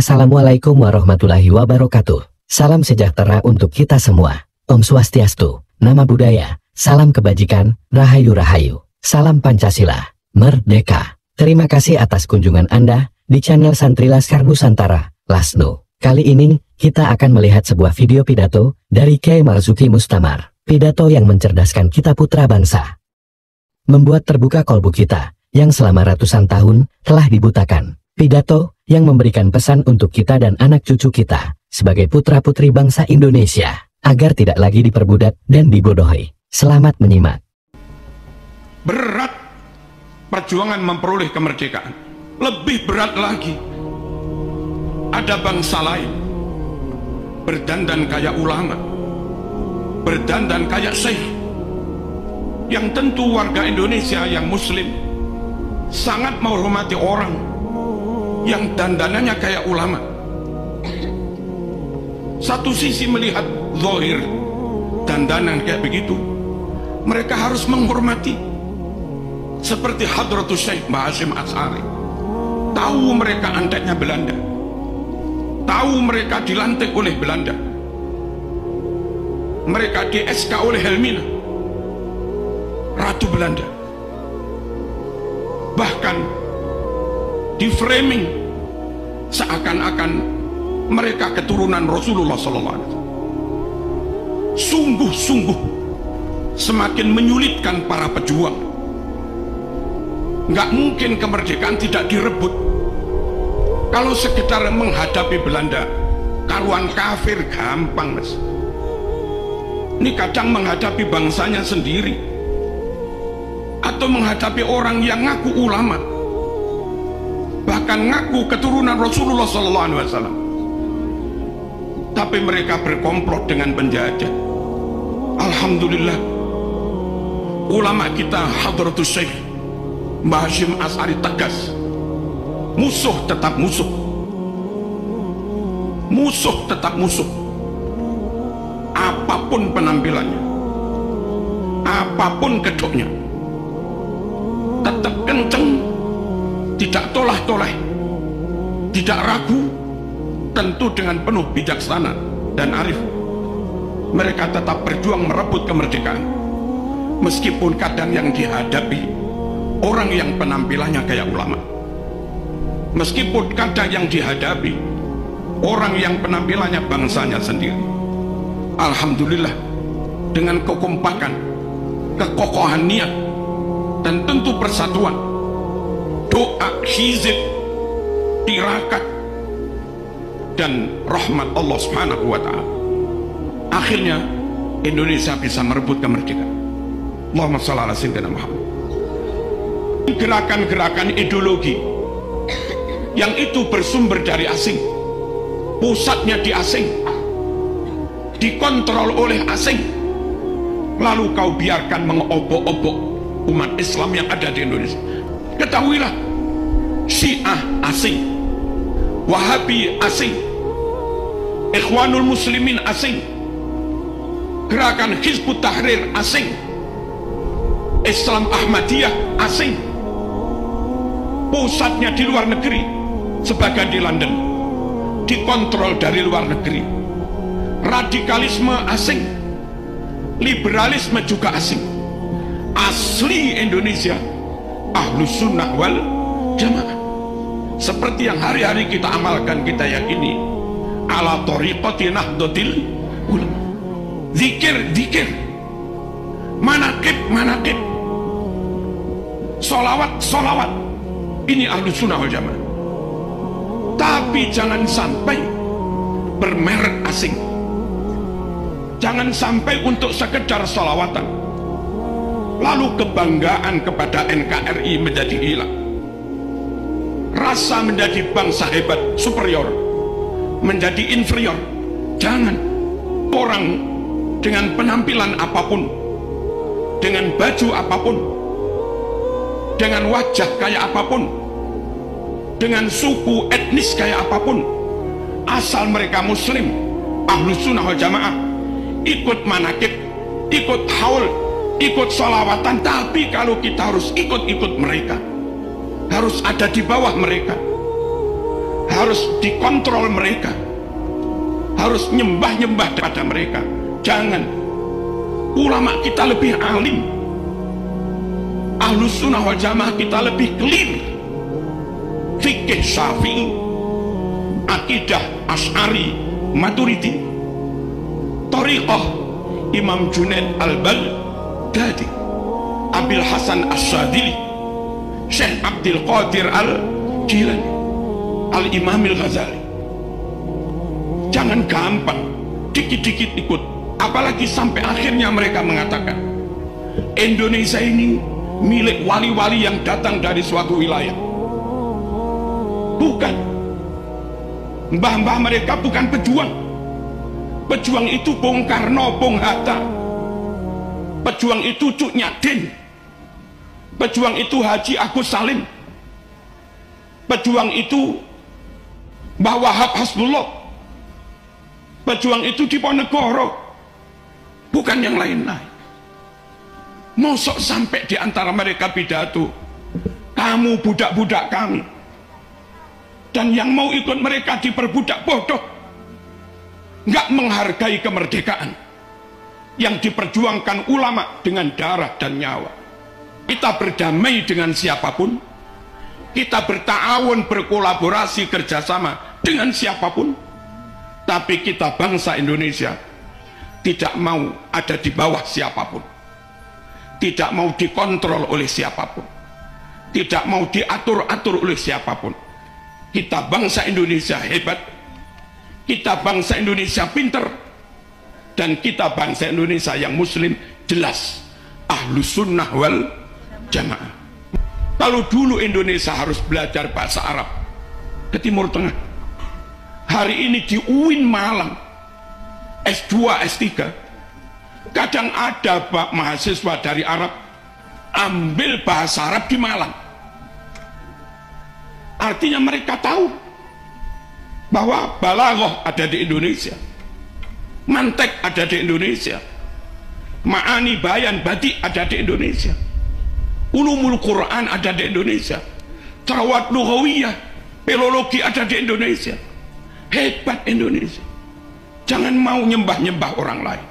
Assalamualaikum warahmatullahi wabarakatuh. Salam sejahtera untuk kita semua. Om Swastiastu, Nama Budaya, salam kebajikan, Rahayu Rahayu. Salam Pancasila, Merdeka. Terima kasih atas kunjungan Anda di channel Santri Laskar Nusantara, Lasnu. Kali ini, kita akan melihat sebuah video pidato dari Kiai Marzuki Mustamar. Pidato yang mencerdaskan kita putra bangsa. Membuat terbuka kolbu kita, yang selama ratusan tahun, telah dibutakan. Pidato yang memberikan pesan untuk kita dan anak cucu kita, sebagai putra-putri bangsa Indonesia, agar tidak lagi diperbudak dan dibodohi. Selamat menyimak. Berat perjuangan memperoleh kemerdekaan. Lebih berat lagi, ada bangsa lain berdandan kayak ulama, berdandan kayak syekh, yang tentu warga Indonesia yang muslim sangat menghormati orang yang dandanannya kayak ulama. Satu sisi melihat zahir dandanan kayak begitu, mereka harus menghormati, seperti Hadratus Syekh Mbah Hasyim Asy'ari. Tahu mereka anteknya Belanda, tahu mereka dilantik oleh Belanda, mereka di SK oleh Helmina, Ratu Belanda, bahkan di framing seakan-akan mereka keturunan Rasulullah SAW. Sungguh-sungguh semakin menyulitkan para pejuang. Nggak mungkin kemerdekaan tidak direbut. Kalau sekedar menghadapi Belanda, karuan kafir gampang, mas. Ini kadang menghadapi bangsanya sendiri, atau menghadapi orang yang ngaku ulama, bahkan ngaku keturunan Rasulullah SAW, tapi mereka berkomplot dengan penjajah. Alhamdulillah, ulama kita Hadratus Syekh Mbah Hasyim Asy'ari tegas, musuh tetap musuh, musuh tetap musuh, apapun penampilannya, apapun kedoknya, tetap kenceng, tidak tolah-toleh, tidak ragu, tentu dengan penuh bijaksana dan arif. Mereka tetap berjuang merebut kemerdekaan, meskipun kadang yang dihadapi orang yang penampilannya kayak ulama, meskipun kadang yang dihadapi orang yang penampilannya bangsanya sendiri. Alhamdulillah, dengan kekompakan, kekokohan niat, dan tentu persatuan, doa, hizib, tirakat, dan rahmat Allah Subhanahu wa ta'ala, akhirnya Indonesia bisa merebut kemerdekaan. Allahumma shalli ala sayyidina Muhammad. Gerakan-gerakan ideologi yang itu bersumber dari asing, pusatnya di asing, dikontrol oleh asing, lalu kau biarkan mengobok-obok umat Islam yang ada di Indonesia. Ketahuilah, Syiah asing, Wahabi asing, Ikhwanul Muslimin asing, gerakan Hizbut Tahrir asing, Islam Ahmadiyah asing, pusatnya di luar negeri, sebagian di London, dikontrol dari luar negeri. Radikalisme asing, liberalisme juga asing. Asli Indonesia Ahlus Sunnah wal Jamaah, seperti yang hari-hari kita amalkan, kita yakini, ala thoriqati nahdlatil ulama. Zikir, manaqib, solawat, ini Ahlus Sunnah wal Jamaah. Tapi jangan sampai bermerek asing, jangan sampai untuk sekedar solawatan, lalu kebanggaan kepada NKRI menjadi hilang, rasa menjadi bangsa hebat, superior, menjadi inferior. Jangan. Orang dengan penampilan apapun, dengan baju apapun, dengan wajah kayak apapun, dengan suku etnis kayak apapun, asal mereka muslim, Ahlus Sunnah wal Jamaah, ikut manakib, ikut haul, ikut sholawatan. Tapi kalau kita harus ikut mereka, harus ada di bawah mereka, harus dikontrol mereka, harus nyembah-nyembah pada mereka. Jangan. Ulama kita lebih alim, Ahlus Sunnah wal Jamaah kita lebih clear. Fikih Syafi'i, akidah Asy'ari Maturidi, thariqah Imam Junaid Al-Baghdadi, Abil Hasan Asy-Syadzili, Syekh Abdul Qadir Al-Jilani, Al-Imam Al-Ghazali. Jangan gampang dikit-dikit ikut, apalagi sampai akhirnya mereka mengatakan Indonesia ini milik wali-wali yang datang dari suatu wilayah. Bukan. Mbah-mbah mereka bukan pejuang. Pejuang itu Bung Karno, Bung Hatta. Pejuang itu Cuk Nyadin. Pejuang itu Haji Agus Salim. Pejuang itu Mbah Wahab Hasbullah. Pejuang itu Diponegoro, bukan yang lain-lain. Mosok sampai di antara mereka pidato, kamu budak-budak kami, dan yang mau ikut mereka diperbudak, bodoh. Nggak menghargai kemerdekaan yang diperjuangkan ulama dengan darah dan nyawa. Kita berdamai dengan siapapun, kita berta'awun, berkolaborasi, kerjasama dengan siapapun, tapi kita bangsa Indonesia tidak mau ada di bawah siapapun, tidak mau dikontrol oleh siapapun, tidak mau diatur-atur oleh siapapun. Kita bangsa Indonesia hebat, kita bangsa Indonesia pinter, dan kita bangsa Indonesia yang muslim jelas Ahlus Sunnah wal Jamaah. Kalau dulu Indonesia harus belajar bahasa Arab ke Timur Tengah, hari ini di UIN Malang S2, S3 kadang ada mahasiswa dari Arab ambil bahasa Arab di Malang. Artinya mereka tahu bahwa balaghah ada di Indonesia, mantek ada di Indonesia, ma'ani bayan badi ada di Indonesia, ulumul Quran ada di Indonesia, tarawat lughawiyah, filologi ada di Indonesia. Hebat Indonesia. Jangan mau nyembah-nyembah orang lain.